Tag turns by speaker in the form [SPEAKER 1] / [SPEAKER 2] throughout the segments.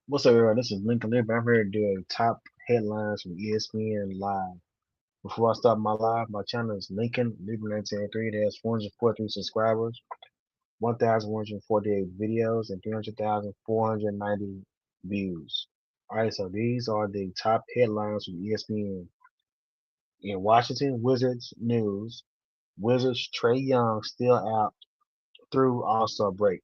[SPEAKER 1] What's up, everyone? This is Lincoln Lib. I'm here to do a top headlines from ESPN Live. Before I start my live, my channel is Lincoln Lib 1983. It has 443 subscribers, 1,148 videos, and 300,490 views. Alright, so these are the top headlines from ESPN. In Washington Wizards news, Wizards Trae Young still out through All-Star break.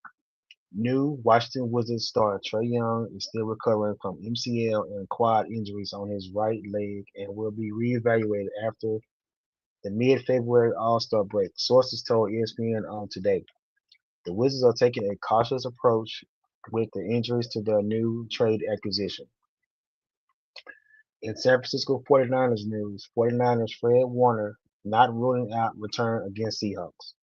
[SPEAKER 1] New Washington Wizards star Trae Young is still recovering from MCL and quad injuries on his right leg and will be reevaluated after the mid-February All-Star break, sources told ESPN on Today. The Wizards are taking a cautious approach with the injuries to their new trade acquisition. In San Francisco 49ers news, 49ers Fred Warner not ruling out return against Seahawks.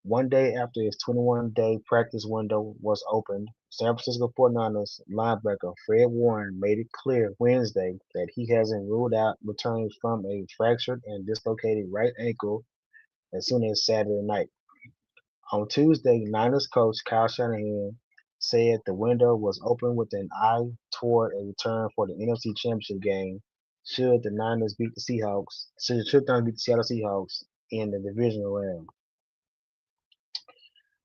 [SPEAKER 1] One day after his 21-day practice window was opened, San Francisco 49ers linebacker Fred Warner made it clear Wednesday that he hasn't ruled out returning from a fractured and dislocated right ankle as soon as Saturday night. On Tuesday, Niners coach Kyle Shanahan said the window was open with an eye toward a return for the NFC Championship game should the Niners beat the Seattle Seahawks in the divisional round.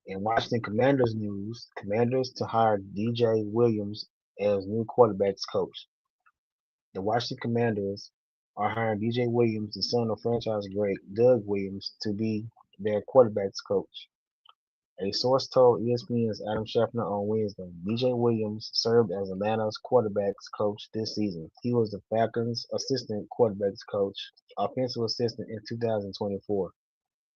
[SPEAKER 1] In Washington Commanders news, Commanders to hire DJ Williams as new quarterbacks coach. The Washington Commanders are hiring DJ Williams, the son of franchise great Doug Williams, to be their quarterbacks coach. A source told ESPN's Adam Schefter on Wednesday, DJ Williams served as Atlanta's quarterbacks coach this season. He was the Falcons' assistant quarterbacks coach, offensive assistant in 2024.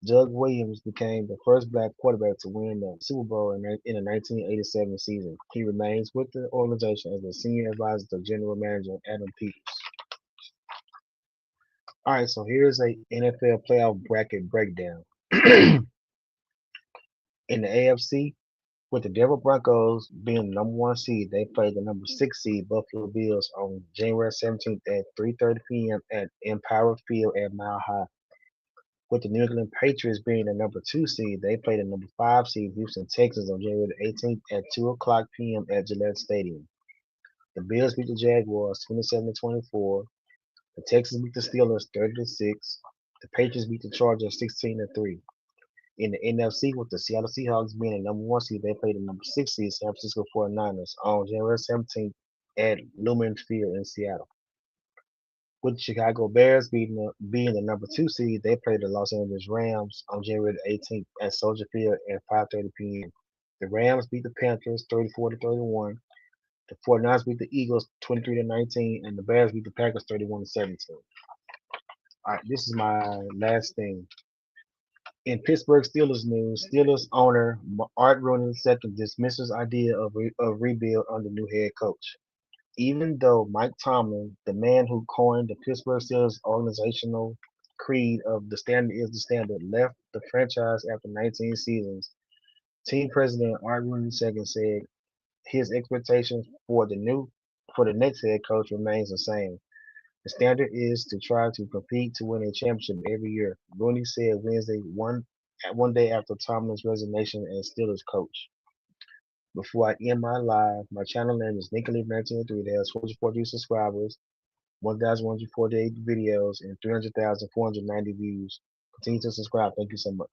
[SPEAKER 1] Doug Williams became the first black quarterback to win the Super Bowl in the 1987 season. He remains with the organization as the senior advisor to general manager Adam Peters. All right, so here's a NFL playoff bracket breakdown. In the AFC, with the Denver Broncos being the number 1 seed, they play the number 6 seed Buffalo Bills on January 17th at 3:30 p.m. at Empower Field at Mile High. With the New England Patriots being the number 2 seed, they play the number 5 seed Houston Texans on January 18th at 2:00 p.m. at Gillette Stadium. The Bills beat the Jaguars 27-24. The Texans beat the Steelers 30-6. The Patriots beat the Chargers 16-3. In the NFC, with the Seattle Seahawks being the number 1 seed, they play the number 6 seed San Francisco 49ers on January 17th at Lumen Field in Seattle. With the Chicago Bears being the number 2 seed, they play the Los Angeles Rams on January 18th at Soldier Field at 5:30 p.m. The Rams beat the Panthers 34-31. The 49ers beat the Eagles 23-19, and the Bears beat the Packers 31-17. All right, this is my last thing. In Pittsburgh Steelers news, Steelers owner Art Rooney II dismisses idea of rebuild under new head coach. Even though Mike Tomlin, the man who coined the Pittsburgh Steelers organizational creed of "the standard is the standard," left the franchise after 19 seasons, team president Art Rooney II said his expectations for the next head coach remains the same. The standard is to try to compete to win a championship every year, Rooney said Wednesday, one day after Tomlin's resignation as Steelers coach. Before I end my live, my channel name is Lincoln Lib 1983. It has 443 subscribers, 1,148 videos, and 300,490 views. Continue to subscribe. Thank you so much.